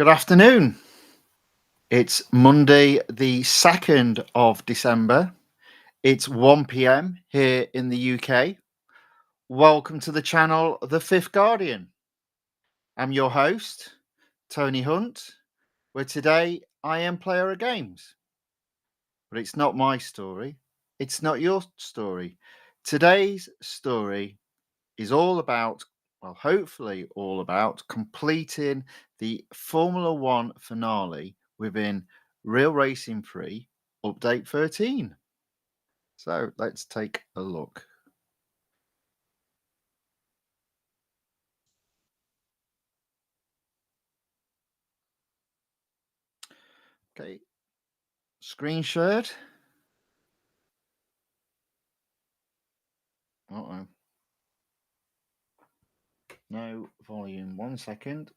Good afternoon. It's Monday, the 2nd of December. It's 1 p.m. here in the UK. Welcome to the channel, The Fifth Guardian. I'm your host, Tony Hunt, where today I am player of games. But it's not my story. It's not your story. Today's story is all about, well, hopefully all about completing the Formula One finale within Real Racing Prix Update 13. So let's take a look. Okay, screen shared. Uh-oh. No volume. 1 second.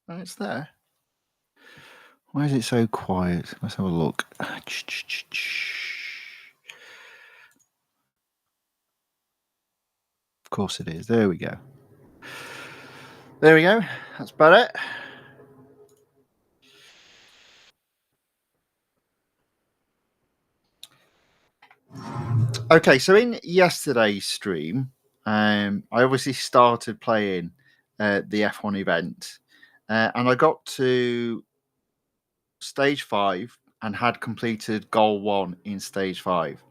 And it's there. Why is it so quiet? Let's have a look. Of course it is. There we go. There we go. That's better. Okay, so in yesterday's stream, I obviously started playing the F1 event, and I got to stage 5 and had completed goal 1 in stage 5.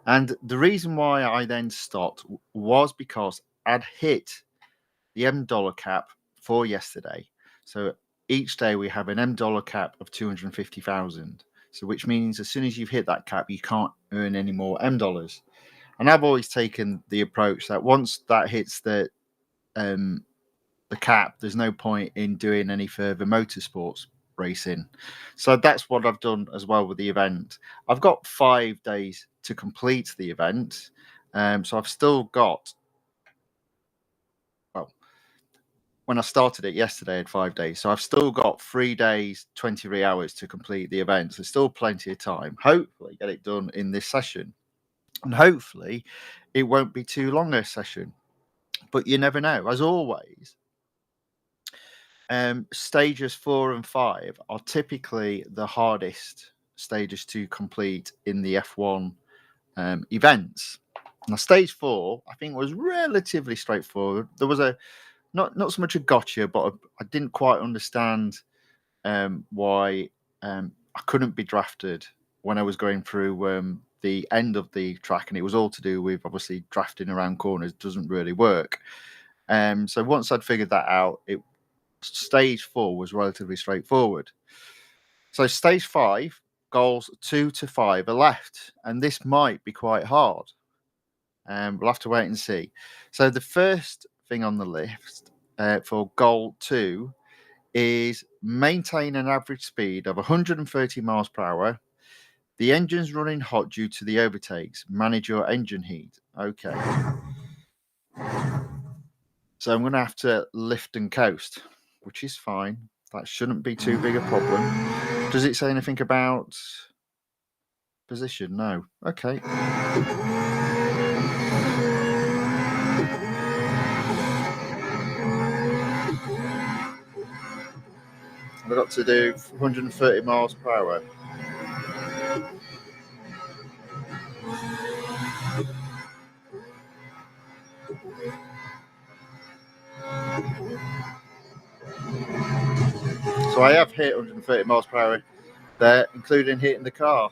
And the reason why I then stopped was because I'd hit the $M cap for yesterday. So each day we have an $M cap of 250,000. So which means as soon as you've hit that cap, you can't earn any more M dollars. And I've always taken the approach that once that hits the cap, there's no point in doing any further motorsports racing. So that's what I've done as well with the event. I've got 5 days to complete the event. So I've still got, well, when I started it yesterday, I had 5 days. So I've still got 3 days, 23 hours to complete the event. So still plenty of time. Hopefully get it done in this session. And hopefully it won't be too long a session. But you never know. As always, stages 4 and 5 are typically the hardest stages to complete in the F1 events. Now, stage 4, I think, was relatively straightforward. There was a not so much a gotcha, but I didn't quite understand why I couldn't be drafted when I was going through the end of the track, and it was all to do with obviously drafting around corners doesn't really work. So once I'd figured that out, stage 4 was relatively straightforward. So stage 5, goals 2 to 5 are left, and this might be quite hard. We'll have to wait and see. So the first thing on the list for goal 2 is maintain an average speed of 130 miles per hour. The engine's running hot due to the overtakes. Manage your engine heat. Okay. So I'm going to have to lift and coast, which is fine. That shouldn't be too big a problem. Does it say anything about position? No. Okay. I've got to do 130 miles per hour. So I have hit 130 miles per hour there, including hitting the car.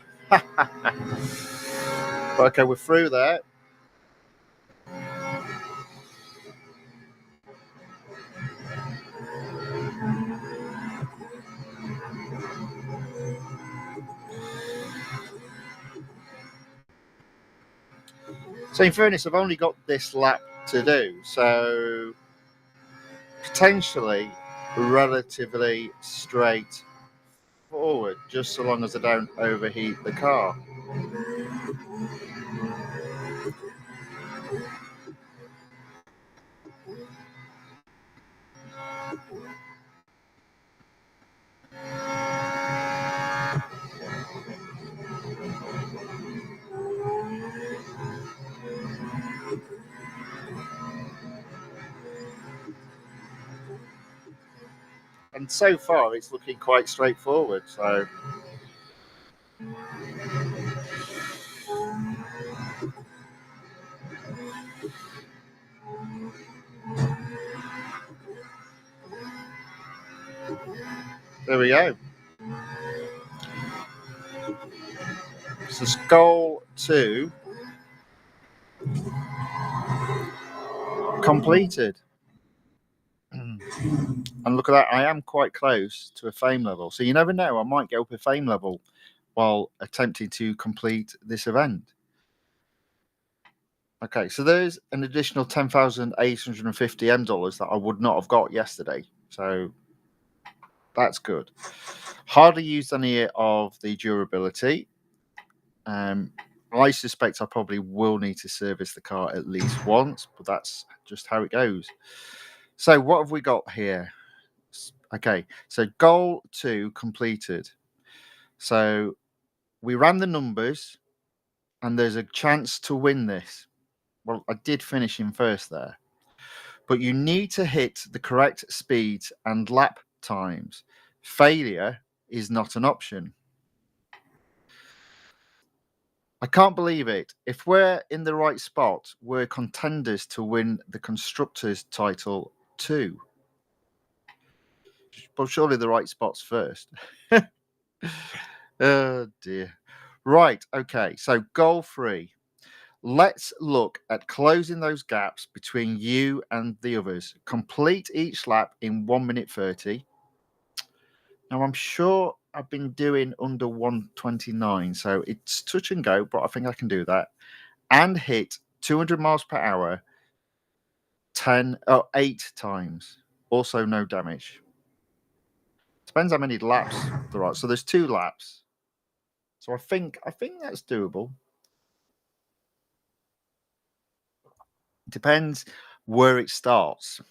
Okay, we're through there. So in fairness, I've only got this lap to do, so potentially relatively straightforward, just so long as I don't overheat the car. And so far, it's looking quite straightforward. So there we go. So goal 2 completed. And look at that, I am quite close to a fame level. So you never know, I might go up a fame level while attempting to complete this event. Okay, so there's an additional $10,850 that I would not have got yesterday. So that's good. Hardly used any of the durability. I suspect I probably will need to service the car at least once, but that's just how it goes. So what have we got here? Okay, so goal 2 completed. So we ran the numbers, and there's a chance to win this. Well, I did finish in first there, but you need to hit the correct speeds and lap times. Failure is not an option. I can't believe it. If we're in the right spot, we're contenders to win the Constructors' title too. But surely the right spot's first. Oh dear. Right, okay. So goal 3. Let's look at closing those gaps between you and the others. Complete each lap in 1 minute 30. Now, I'm sure I've been doing under 129, so it's touch and go, but I think I can do that. And hit 200 miles per hour 8 times. Also, no damage. Depends how many laps there are. So there's 2 laps. So I think that's doable. Depends where it starts.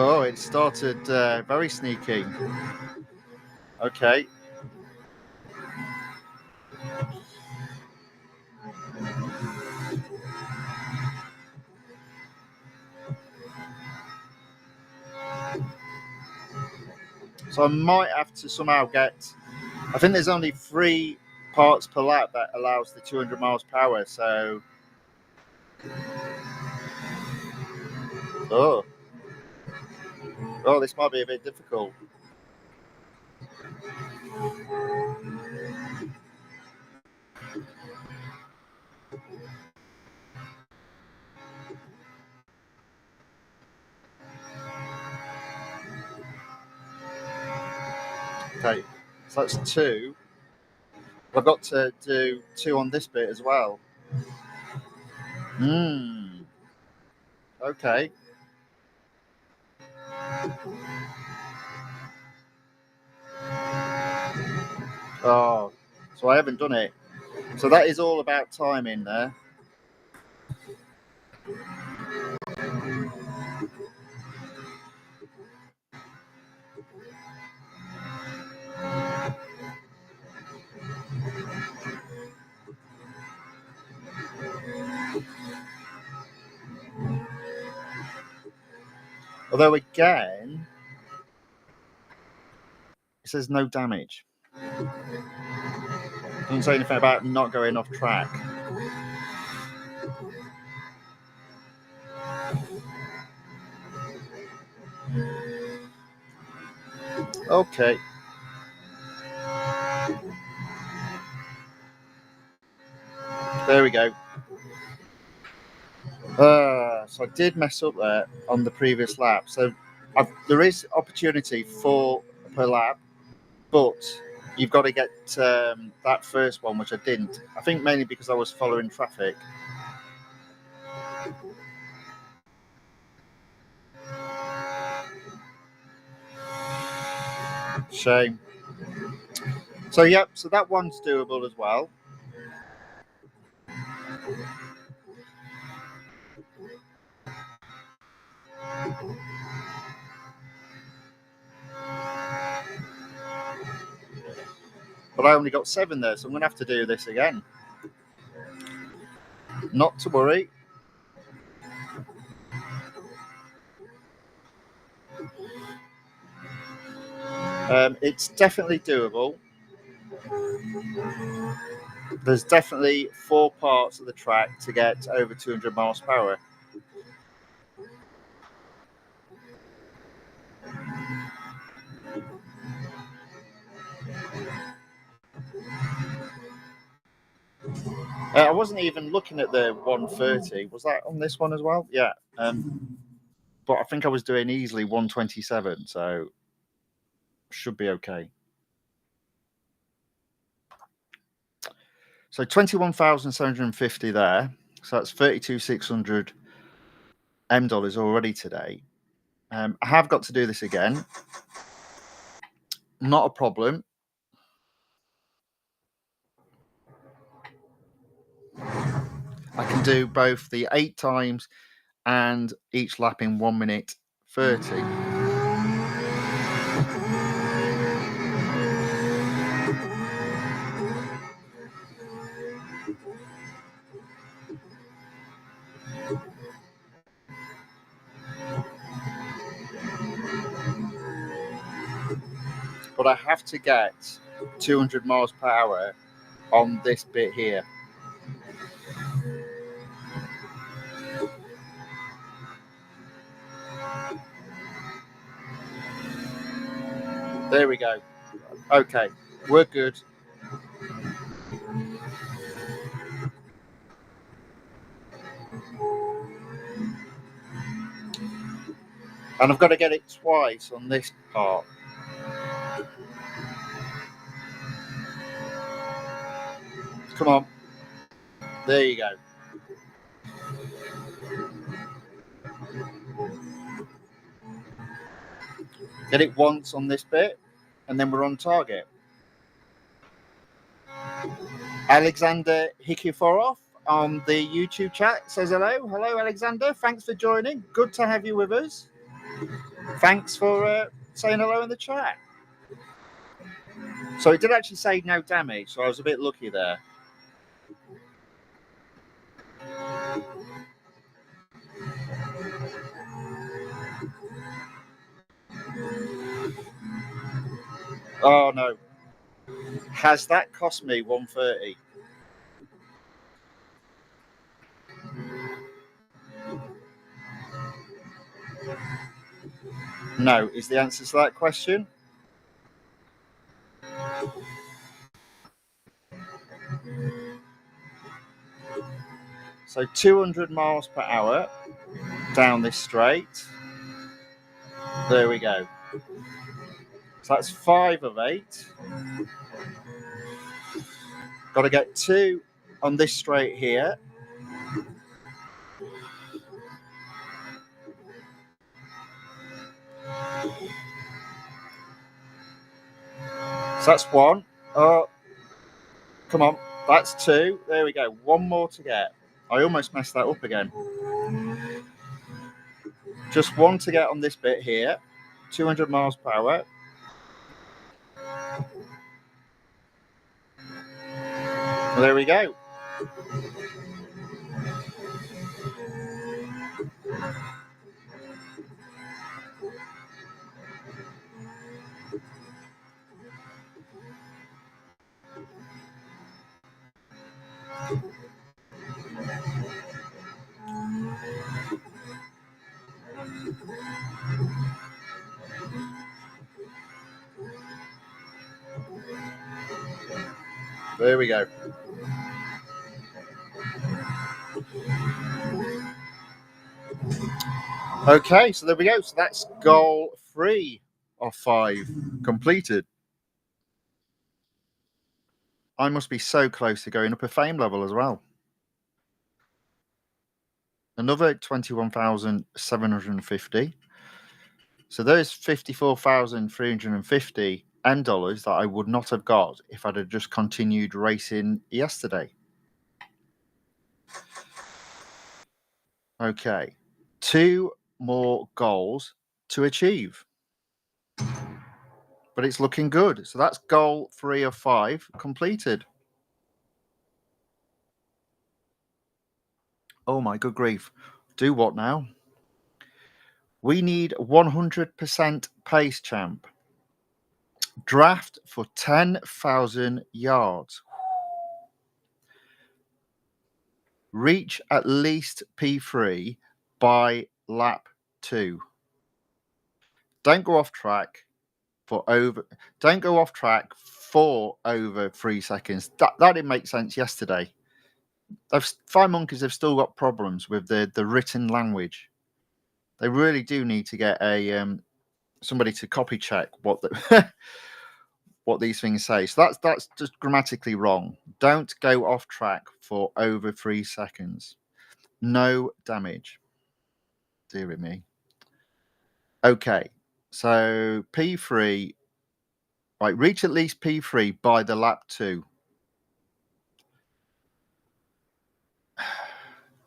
Oh, it started very sneaky. Okay. So I might have to somehow get. I think there's only 3 parts per lap that allows the 200 miles per hour. So. Oh, this might be a bit difficult. Okay, so that's 2. I've got to do 2 on this bit as well. Okay. Oh, so I haven't done it. So that is all about timing there. Although again, it says no damage. Doesn't say anything about not going off track. Okay. There we go. So I did mess up there on the previous lap. So there is opportunity for per lap, but you've got to get that first one, which I didn't. I think mainly because I was following traffic. Shame. So, yep, so that one's doable as well. But I only got 7 there, so I'm going to have to do this again. Not to worry. It's definitely doable. There's definitely 4 parts of the track to get over 200 miles per hour. I wasn't even looking at the 130. Was that on this one as well? Yeah. But I think I was doing easily 127, so should be okay. So 21,750 there. So that's 32,600 $M already today. I have got to do this again. Not a problem. I can do both the 8 times and each lap in 1 minute 30. But I have to get 200 miles per hour on this bit here. There we go. Okay, we're good. And I've got to get it twice on this part. Come on. There you go. Get it once on this bit, and then we're on target. Alexander Hikiforov on the YouTube chat says hello. Hello, Alexander. Thanks for joining. Good to have you with us. Thanks for saying hello in the chat. So it did actually say no damage, so I was a bit lucky there. Oh no. Has that cost me 130? No, is the answer to that question. So 200 miles per hour down this straight. There we go. So that's 5 of 8. Got to get 2 on this straight here. So that's 1. Oh, come on. That's 2. There we go. 1 more to get. I almost messed that up again. Just 1 to get on this bit here. 200 miles per hour. There we go. There we go. Okay, so there we go. So that's goal 3 of 5 completed. I must be so close to going up a fame level as well. Another 21,750. So there's 54,350 $M that I would not have got if I'd have just continued racing yesterday. Okay, 2 more goals to achieve. but it's looking good. So that's goal 3 of 5 completed. Oh my good grief. Do what now? We need 100% pace, champ. Draft for 10,000 yards. Reach at least P3 by lap 2. Don't go off track for over 3 seconds. That didn't make sense yesterday. Five Monkeys have still got problems with the written language. They really do need to get somebody to copy check what what these things say. So that's just grammatically wrong. Don't go off track for over 3 seconds. No damage. Dear me. Okay, so P3. Right, reach at least P3 by the lap 2.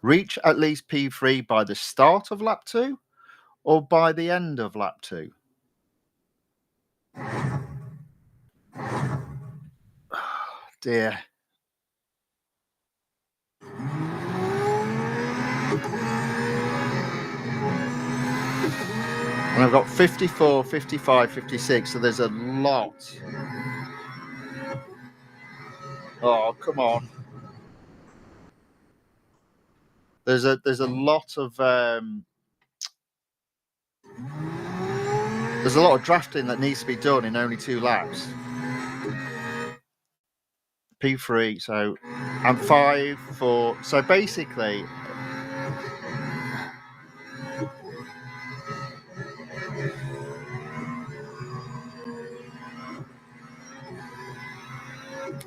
Reach at least P3 by the start of lap 2 or by the end of lap 2? Dear. And I've got 54, 55, 56, so there's a lot. Oh, come on. There's a lot of drafting that needs to be done in only 2 laps. P3, so and 5, 4. So basically,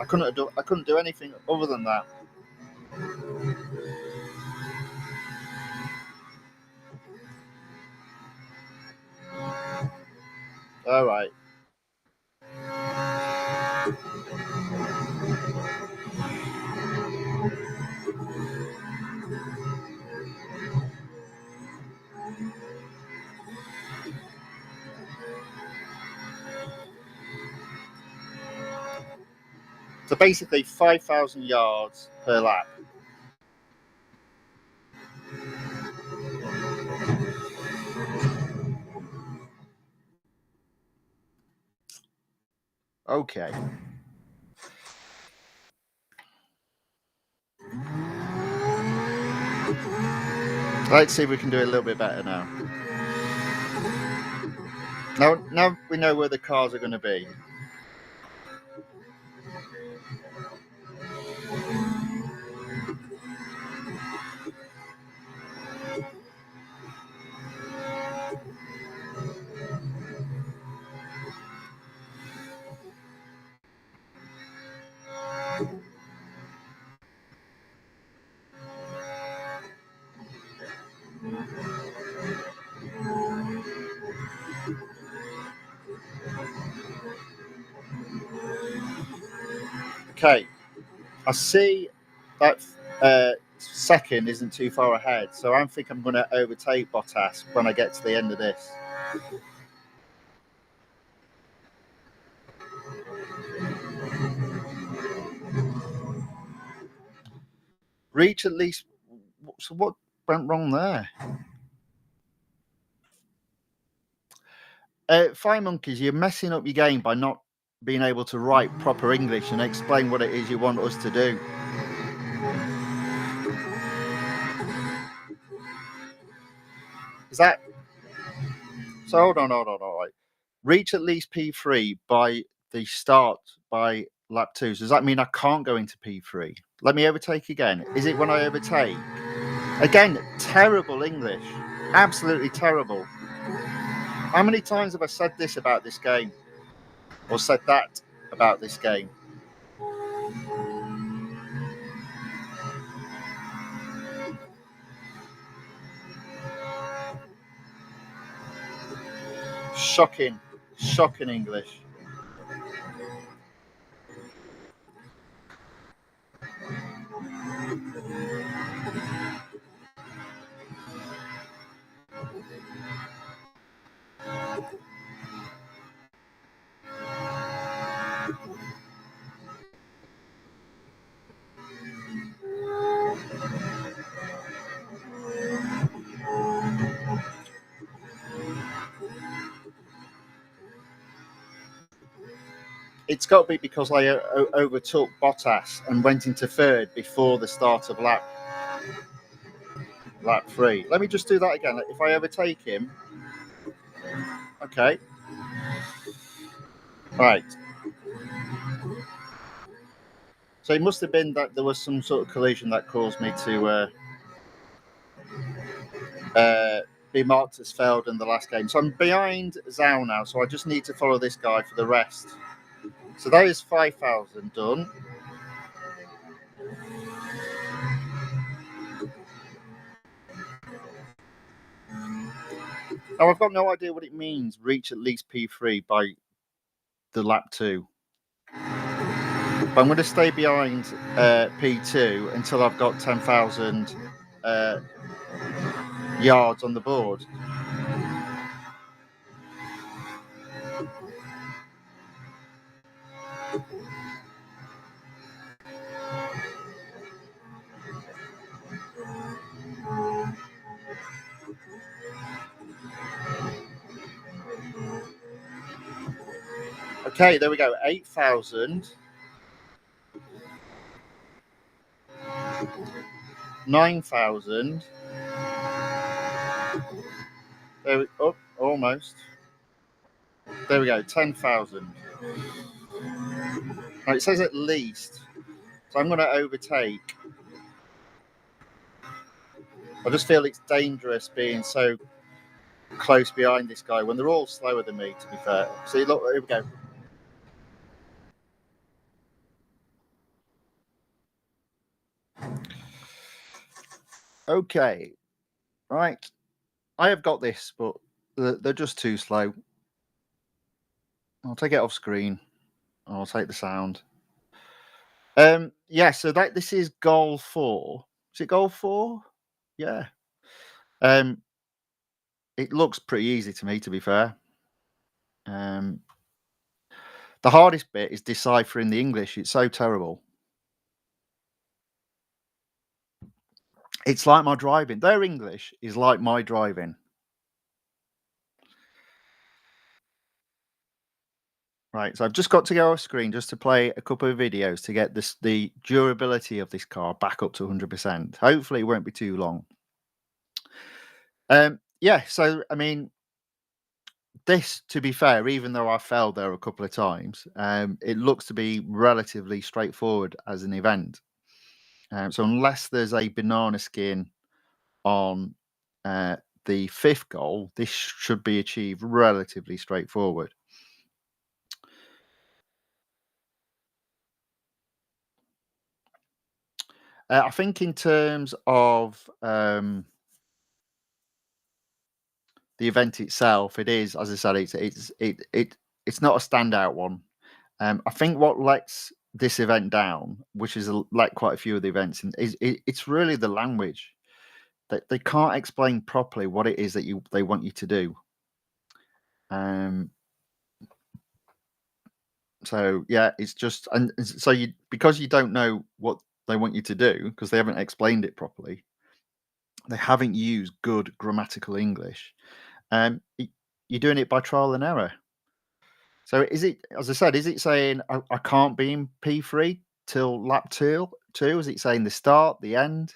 I couldn't do anything other than that. All right. So basically 5,000 yards per lap. Okay. Let's see if we can do it a little bit better now. Now we know where the cars are going to be. Okay. I see that second isn't too far ahead, so I think I'm going to overtake Bottas when I get to the end of this. Reach at least. So what went wrong there? Fire Monkeys, you're messing up your game by not being able to write proper English and explain what it is you want us to do. Is that so? Hold on. Right. Reach at least P3 by the start by lap 2. So does that mean I can't go into P3? Let me overtake again. Is it when I overtake? Again, terrible English. Absolutely terrible. How many times have I said this about this game? Or said that about this game? Shocking English. It's got to be because I overtook Bottas and went into third before the start of lap 3. Let me just do that again. If I overtake him, okay, right. So it must have been that there was some sort of collision that caused me to be marked as failed in the last game. So I'm behind Zhao now, so I just need to follow this guy for the rest. So that is 5,000 done. Now I've got no idea what it means, reach at least P3 by the lap 2. But I'm going to stay behind P2 until I've got 10,000 yards on the board. Okay, there we go. 8,000. 9,000. There we oh, almost. There we go. 10,000. It says at least. So I'm going to overtake. I just feel it's dangerous being so close behind this guy when they're all slower than me, to be fair. See, look, here we go. Okay. Right. I have got this, but they're just too slow. I'll take it off screen. I'll take the sound. Yeah, so this is goal 4. Is it goal 4? Yeah. It looks pretty easy to me, to be fair. The hardest bit is deciphering the English. It's so terrible. It's like my driving. Their English is like my driving. Right, so I've just got to go off screen just to play a couple of videos to get the durability of this car back up to 100%. Hopefully it won't be too long. Yeah, so I mean, this, to be fair, even though I failed there a couple of times, it looks to be relatively straightforward as an event. So unless there's a banana skin on the 5th goal, this should be achieved relatively straightforward. I think in terms of the event itself, it is, as I said, it's not a standout one. I think what lets this event down, which is like quite a few of the events, is it's really the language. That they can't explain properly what it is that they want you to do. So yeah, it's just, and so because you don't know what they want you to do because they haven't explained it properly, they haven't used good grammatical English. You're doing it by trial and error. So is it, as I said, is it saying I can't be in P3 till lap 2? Is it saying the start, the end?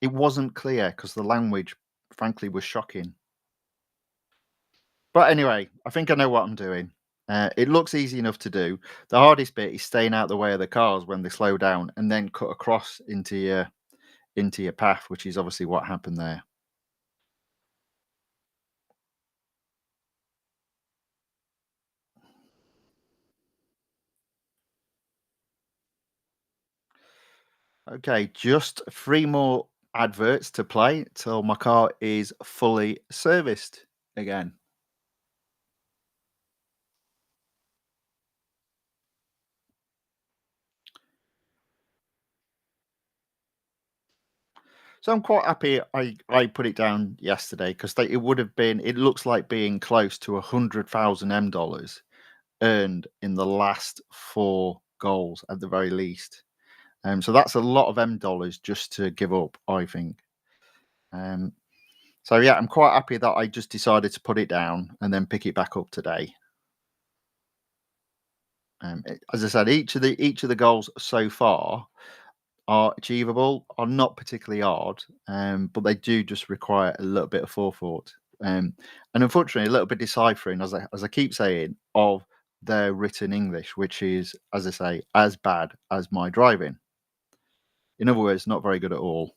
It wasn't clear because the language, frankly, was shocking. But anyway, I think I know what I'm doing. It looks easy enough to do. The hardest bit is staying out the way of the cars when they slow down and then cut across into your path, which is obviously what happened there. Okay, just 3 more adverts to play till my car is fully serviced again. So I'm quite happy I put it down yesterday because it would have been, it looks like being close to $100,000 M, earned in the last 4 goals at the very least. So that's a lot of M dollars just to give up, I think. So yeah, I'm quite happy that I just decided to put it down and then pick it back up today. As I said, each of the goals so far are achievable, are not particularly hard, but they do just require a little bit of forethought, and unfortunately, a little bit deciphering, as I keep saying, of their written English, which is, as I say, as bad as my driving. In other words, not very good at all.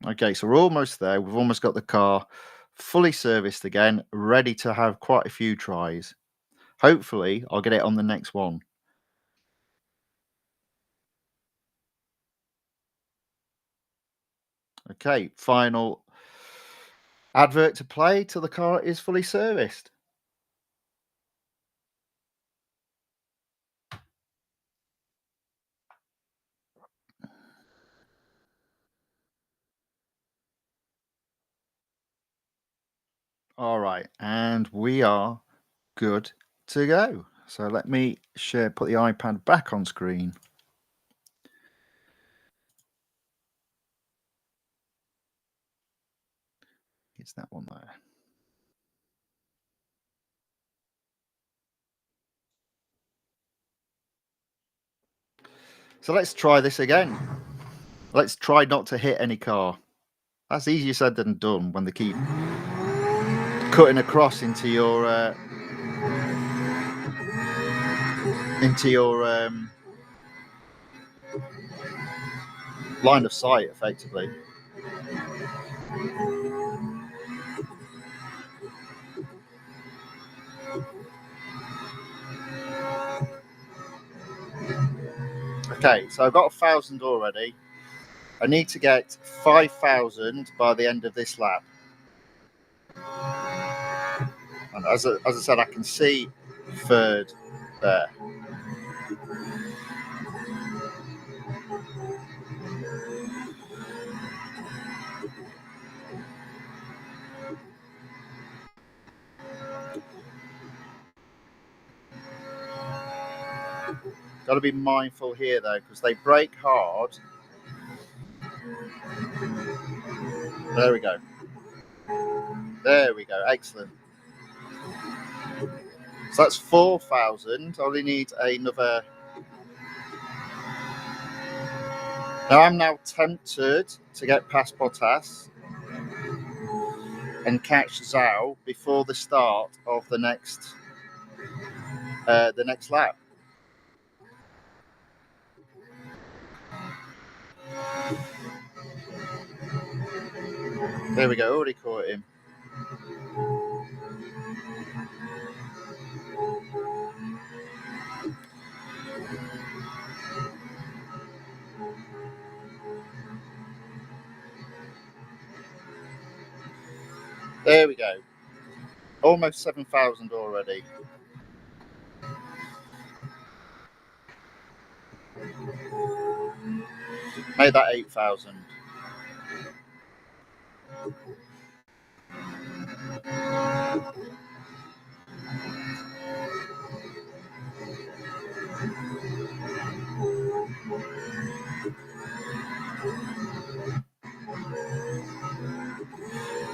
Okay, so we're almost there. We've almost got the car fully serviced again, ready to have quite a few tries. Hopefully, I'll get it on the next one. Okay, final advert to play till the car is fully serviced. All right, and we are good to go. So let me put the iPad back on screen. It's that one there. So let's try this again. Let's try not to hit any car. That's easier said than done when they keep cutting across into your line of sight, effectively. Okay, so I've got 1,000 already. I need to get 5,000 by the end of this lap. And as I said, I can see third there. Got to be mindful here though, because they brake hard. There we go. There we go. Excellent. So that's 4,000. I only need another. Now I'm now tempted to get past Bottas and catch Zhao before the start of the next lap. There we go. Already caught him. There we go. Almost 7,000 already. Made that 8,000.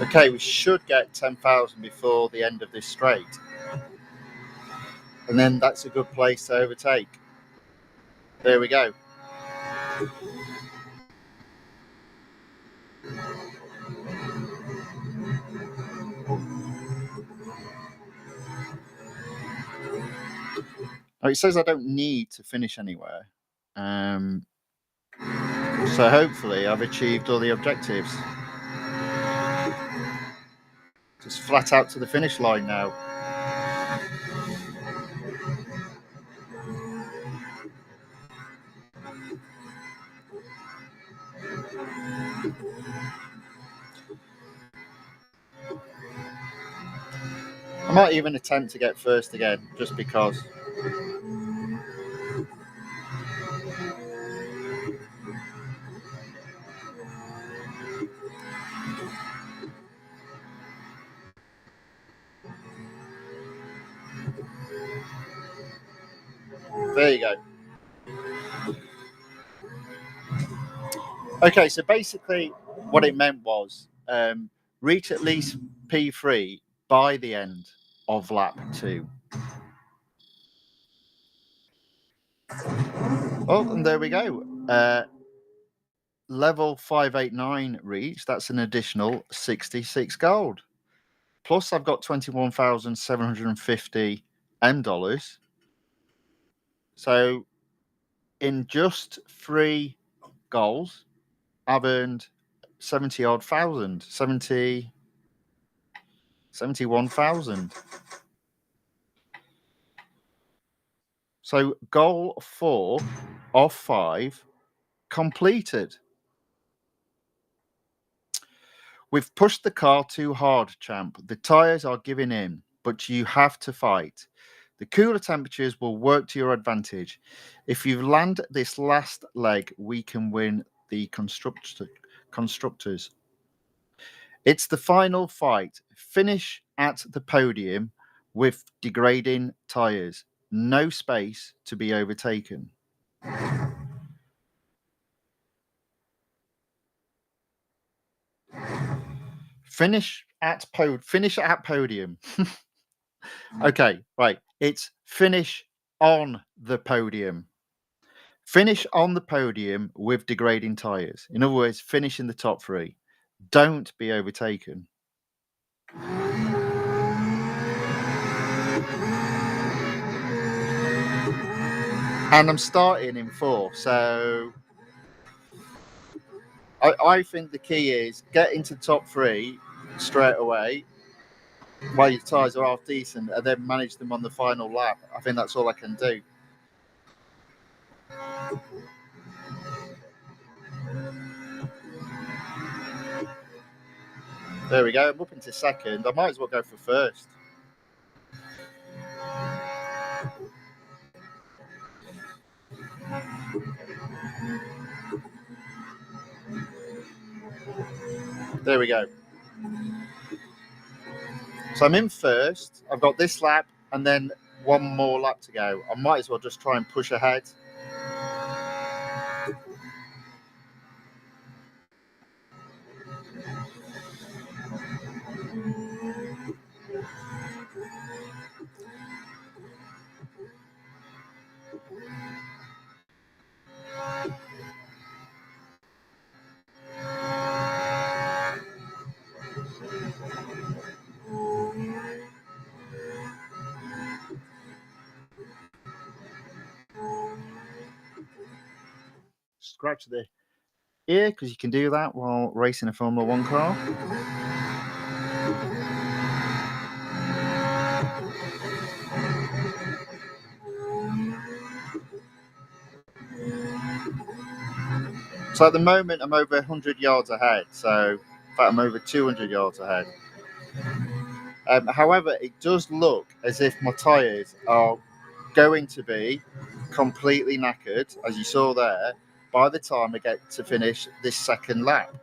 Okay, we should get 10,000 before the end of this straight. And then that's a good place to overtake. There we go. Oh, it says I don't need to finish anywhere. So hopefully I've achieved all the objectives. Just flat out to the finish line now. I might even attempt to get first again, just because. There you go. Okay, so basically what it meant was reach at least P3 by the end of lap 2. Oh, and there we go. Level 589 reached. That's an additional 66 gold. Plus, I've got 21,750 $. So, in just 3 goals, I've earned 70 odd thousand, 71,000. So, goal 4 of 5 completed. We've pushed the car too hard, champ. The tyres are giving in, but you have to fight. The cooler temperatures will work to your advantage. If you land this last leg, we can win the constructors. It's the final fight. Finish at the podium with degrading tyres. No space to be overtaken. Finish at podium. Okay, right. It's finish on the podium. Finish on the podium with degrading tyres. In other words, finish in the top 3. Don't be overtaken. And I'm starting in 4, so I think the key is get into the top 3 straight away while your tyres are half decent, and then manage them on the final lap. I think that's all I can do. There we go. I'm up into second. I might as well go for first. There we go. So I'm in first. I've got this lap and then one more lap to go. I might as well just try and push ahead. Scratch the ear because you can do that while racing a Formula 1 car. So at the moment, I'm over 100 yards ahead. So, in fact, I'm over 200 yards ahead. However, it does look as if my tyres are going to be completely knackered, as you saw there, by the time I get to finish this second lap.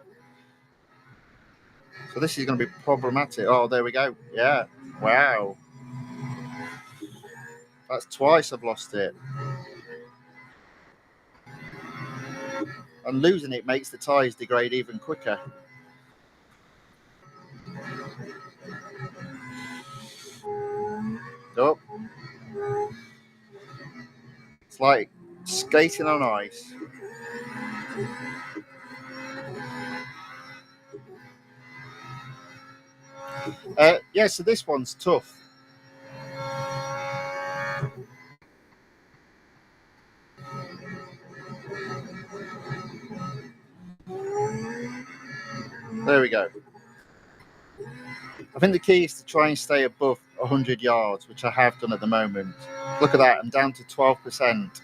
So this is going to be problematic. Oh, there we go. Yeah. Wow. That's twice I've lost it. And losing it makes the tyres degrade even quicker. Oh. It's like skating on ice. Yeah, so this one's tough. There we go. I think the key is to try and stay above 100 yards, which I have done at the moment. Look at that, I'm down to 12%.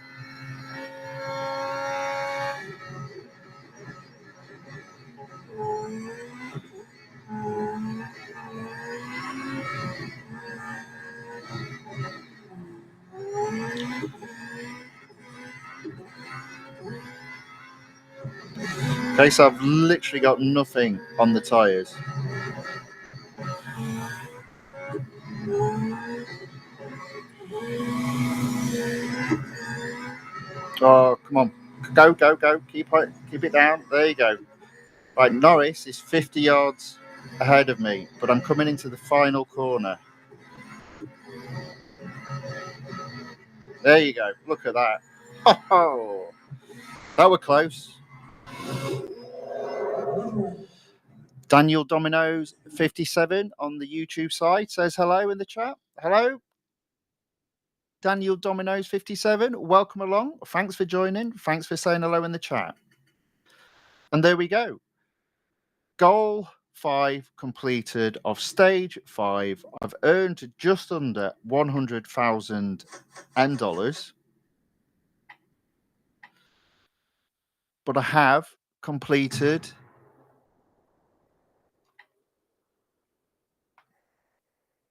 Okay, so I've literally got nothing on the tyres. Oh, come on. Go, go, go. Keep it down. There you go. Right, Norris is 50 yards ahead of me, but I'm coming into the final corner. There you go. Look at that. Oh, that were close. Daniel Dominoes 57 on the YouTube side says hello in the chat. Hello, Daniel Dominoes 57. Welcome along. Thanks for joining. Thanks for saying hello in the chat. And there we go. Goal 5 completed of stage 5. I've earned just under $100,000, but I have completed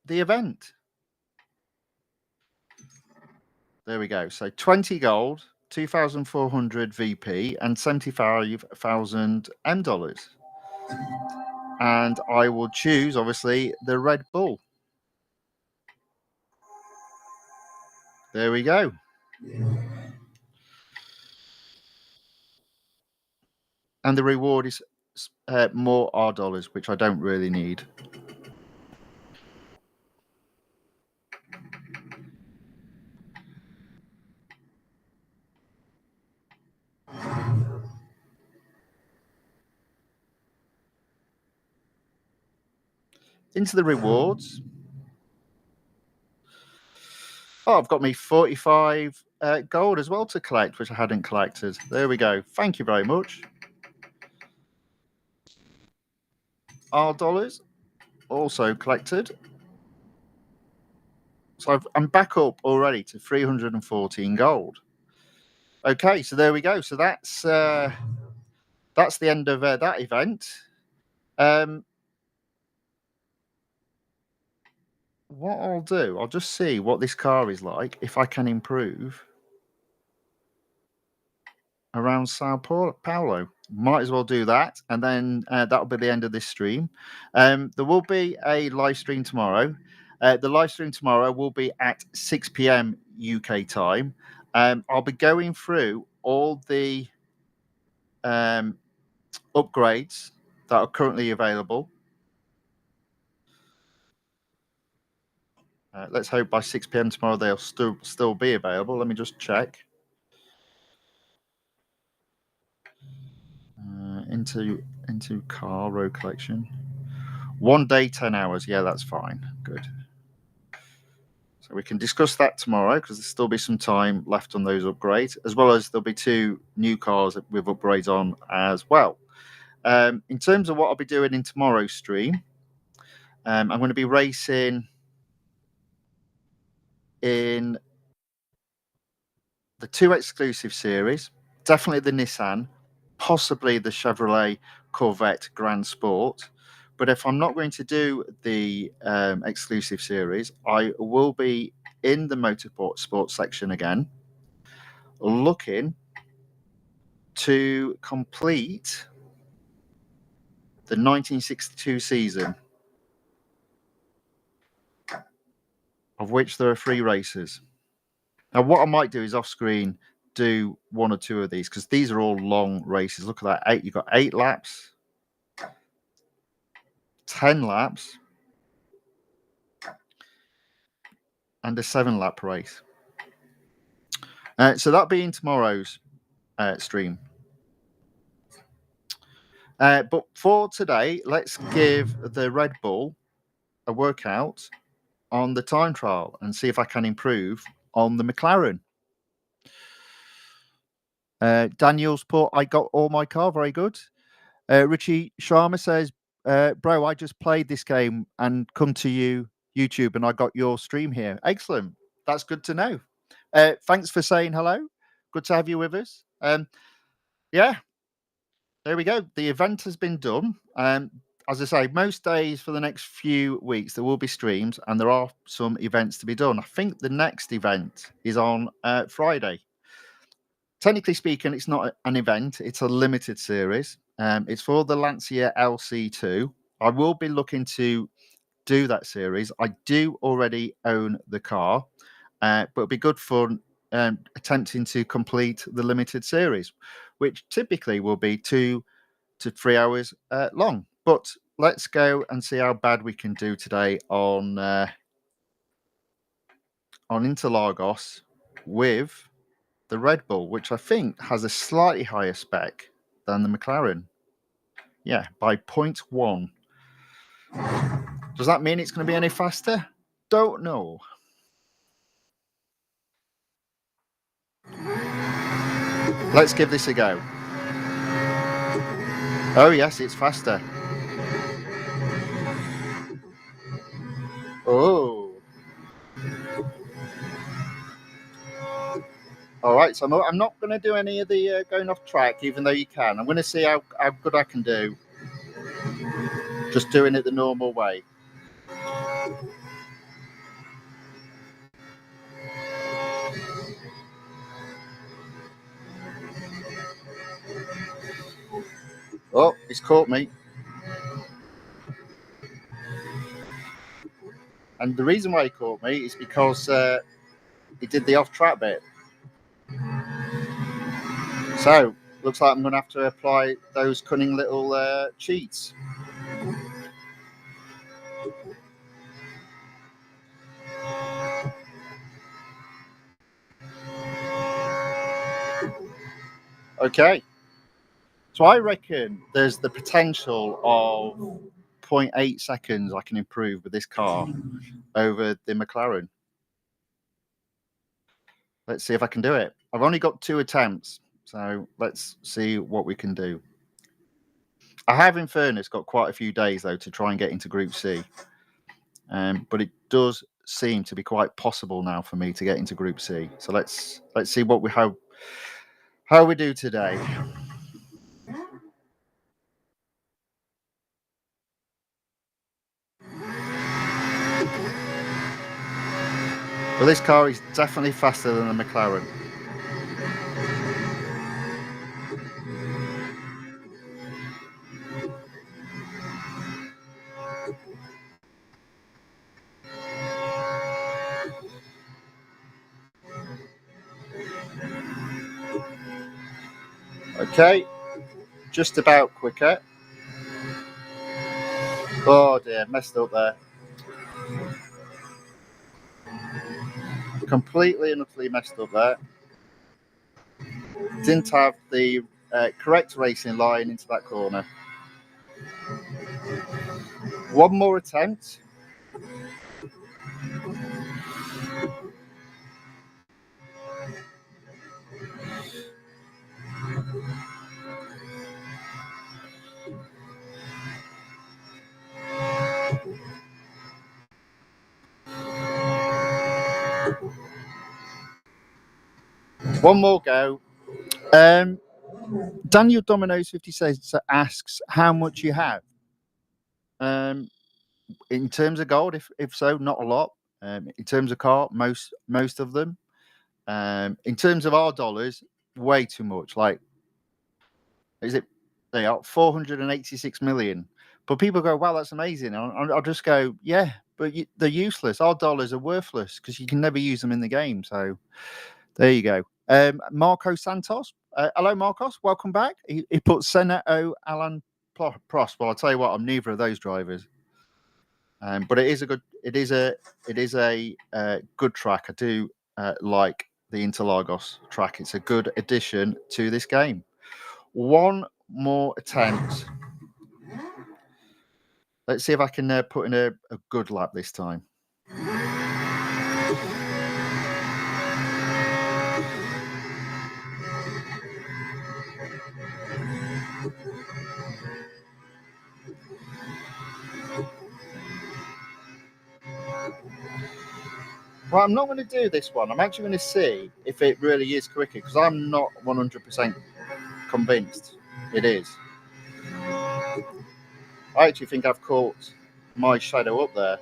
the event. There we go. So 20 gold, 2,400 VP, and 75,000 M dollars. And I will choose, obviously, the Red Bull. There we go. And the reward is more R dollars, which I don't really need. Into the rewards. Oh, I've got me 45 gold as well to collect, which I hadn't collected. There we go. Thank you very much. R dollars also collected. So I'm back up already to 314 gold. Okay, so there we go. So that's the end of that event. What I'll do, I'll just see what this car is like, if I can improve around Sao Paulo. Might as well do that, and then that'll be the end of this stream. There will be a live stream tomorrow. The live stream tomorrow will be at 6 p.m. UK time. I'll be going through all the upgrades that are currently available. Let's hope by 6 p.m. tomorrow they'll still be available. Let me just check. Into car road collection. 1 day, 10 hours. Yeah, that's fine. Good. So we can discuss that tomorrow because there'll still be some time left on those upgrades, as well as there'll be 2 new cars with upgrades on as well. In terms of what I'll be doing in tomorrow's stream, I'm going to be racing in the 2 exclusive series, definitely the Nissan, possibly the Chevrolet Corvette Grand Sport. But if I'm not going to do the exclusive series, I will be in the motorsport sports section again, looking to complete the 1962 season, of which there are 3 races. Now, what I might do is off screen do 1 or 2 of these, because these are all long races. Look at that. You've got 8 laps, 10 laps, and a 7-lap race. So that'll be in tomorrow's stream. But for today, let's give the Red Bull a workout on the time trial and see if I can improve on the McLaren. Daniel's put, I got all my car. Very good. Richie Sharma says, bro, I just played this game and come to you, YouTube, and I got your stream here. Excellent. That's good to know. Thanks for saying hello. Good to have you with us. Yeah, there we go. The event has been done. As I say, most days for the next few weeks, there will be streams and there are some events to be done. I think the next event is on Friday. Technically speaking, it's not an event. It's a limited series. It's for the Lancia LC2. I will be looking to do that series. I do already own the car, but it'll be good fun attempting to complete the limited series, which typically will be 2 to 3 hours long. But let's go and see how bad we can do today on Interlagos with the Red Bull, which I think has a slightly higher spec than the McLaren. Yeah, by 0.1. Does that mean it's going to be any faster? Don't know. Let's give this a go. Oh, yes, it's faster. Oh. All right, so I'm not going to do any of the going off track, even though you can. I'm going to see how good I can do just doing it the normal way. Oh, he's caught me. And the reason why he caught me is because he did the off-track bit. So, looks like I'm going to have to apply those cunning little cheats. Okay. So I reckon there's the potential of 0.8 seconds I can improve with this car over the McLaren. Let's see if I can do it. I've only got 2 attempts, so let's see what we can do. I have, in fairness, got quite a few days, though, to try and get into Group C. But it does seem to be quite possible now for me to get into Group C. So let's see what how we do today. Well, this car is definitely faster than the McLaren. Okay, just about quicker. Oh dear, messed up there. Completely and utterly messed up there. Didn't have the correct racing line into that corner. One more attempt. One more go. Daniel Domino's 56 asks how much you have. In terms of gold, if so, not a lot. In terms of car, most of them. In terms of our dollars, way too much. Like, is it? They are 486 million. But people go, "Wow, that's amazing." I'll just go, "Yeah, but they're useless. Our dollars are worthless because you can never use them in the game." So there you go. Marco Santos. Hello, Marcos. Welcome back. He put Senna O Alan Prost. Well, I'll tell you what, I'm neither of those drivers. But it is a good track. I do like the Interlagos track. It's a good addition to this game. One more attempt. Let's see if I can put in a good lap this time. Well, I'm not going to do this one. I'm actually going to see if it really is quicker because I'm not 100% convinced it is. I actually think I've caught my shadow up there.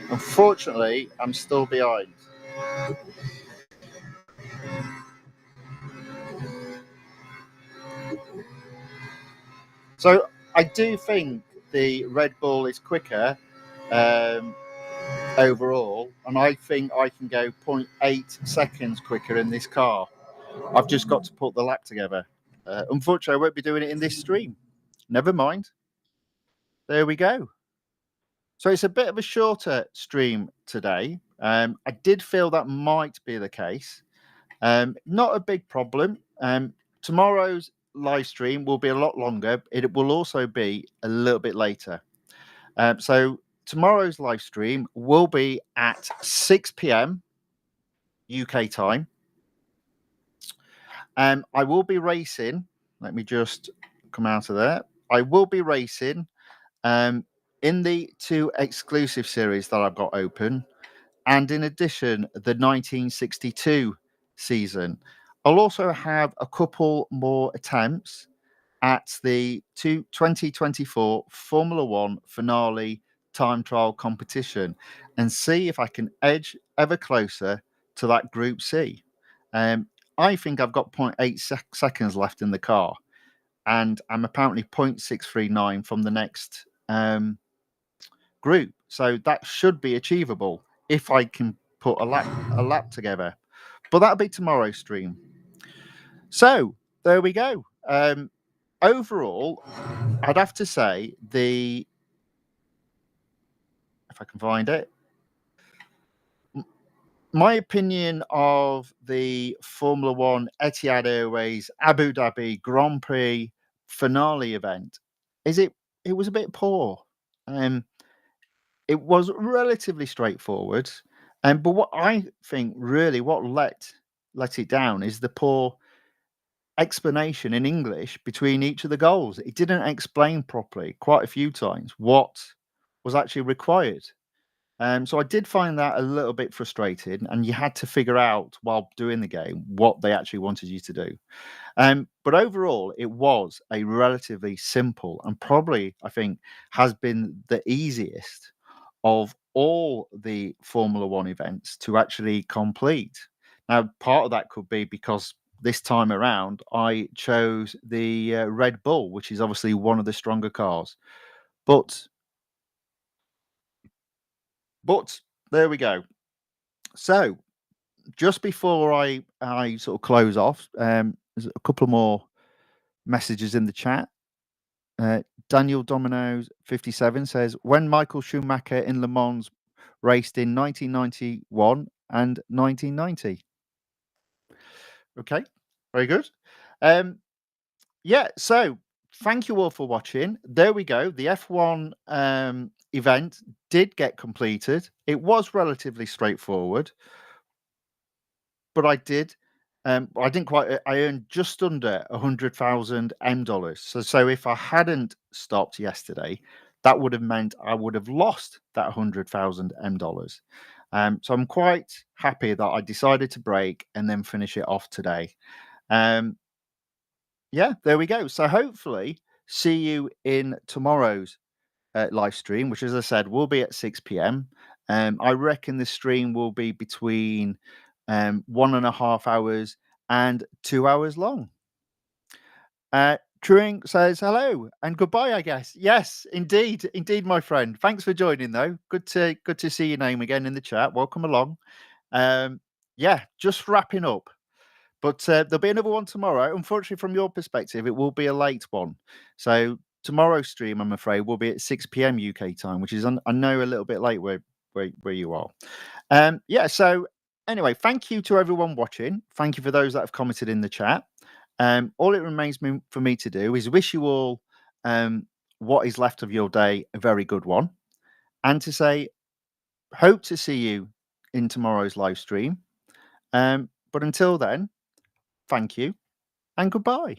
Unfortunately, I'm still behind. So I do think the Red Bull is quicker overall, and I think I can go 0.8 seconds quicker in this car. I've just got to put the lap together. Unfortunately, I won't be doing it in this stream. Never mind. There we go. So it's a bit of a shorter stream today. I did feel that might be the case. Not a big problem. Tomorrow's live stream will be a lot longer. It will also be a little bit later. So tomorrow's live stream will be at 6 p.m. UK time. I will be racing. Let me just come out of there. I will be racing in the 2 exclusive series that I've got open. And in addition, the 1962 season. I'll also have a couple more attempts at the 2024 Formula One finale time trial competition and see if I can edge ever closer to that Group C. I think I've got 0.8 seconds left in the car, and I'm apparently 0.639 from the next group. So that should be achievable if I can put a lap together. But that'll be tomorrow's stream. So there we go. Overall, I'd have to say if I can find it, my opinion of the Formula One Etihad Airways Abu Dhabi Grand Prix finale event is it was a bit poor. It was relatively straightforward, but what I think really what let it down is the poor explanation in English between each of the goals. It didn't explain properly quite a few times what was actually required. So I did find that a little bit frustrating, and you had to figure out while doing the game what they actually wanted you to do. But overall, it was a relatively simple and probably, I think, has been the easiest of all the Formula One events to actually complete. Now, part of that could be because this time around I chose the Red Bull, which is obviously one of the stronger cars. But there we go. So just before I sort of close off, there's a couple more messages in the chat. Daniel Domino's 57 says, when Michael Schumacher in Le Mans raced in 1991 and 1990. Okay, very good. Yeah, so thank you all for watching. There we go. The F1 event did get completed. It was relatively straightforward, but I didn't quite. I earned just under 100,000 $. So if I hadn't stopped yesterday, that would have meant I would have lost that 100,000 $. So I'm quite happy that I decided to break and then finish it off today. Yeah, there we go. So hopefully see you in tomorrow's live stream, which, as I said, will be at 6 p.m. I reckon the stream will be between 1.5 hours and 2 hours long. Truing says hello and goodbye, I guess. Yes, indeed, my friend. Thanks for joining, though. Good to see your name again in the chat. Welcome along. Yeah, just wrapping up. But there'll be another one tomorrow. Unfortunately, from your perspective, it will be a late one. So tomorrow's stream, I'm afraid, will be at 6 p.m. UK time, which is, I know, a little bit late where you are. Yeah, so anyway, thank you to everyone watching. Thank you for those that have commented in the chat. All it remains for me to do is wish you all what is left of your day a very good one, and to say, hope to see you in tomorrow's live stream. But until then, thank you and goodbye.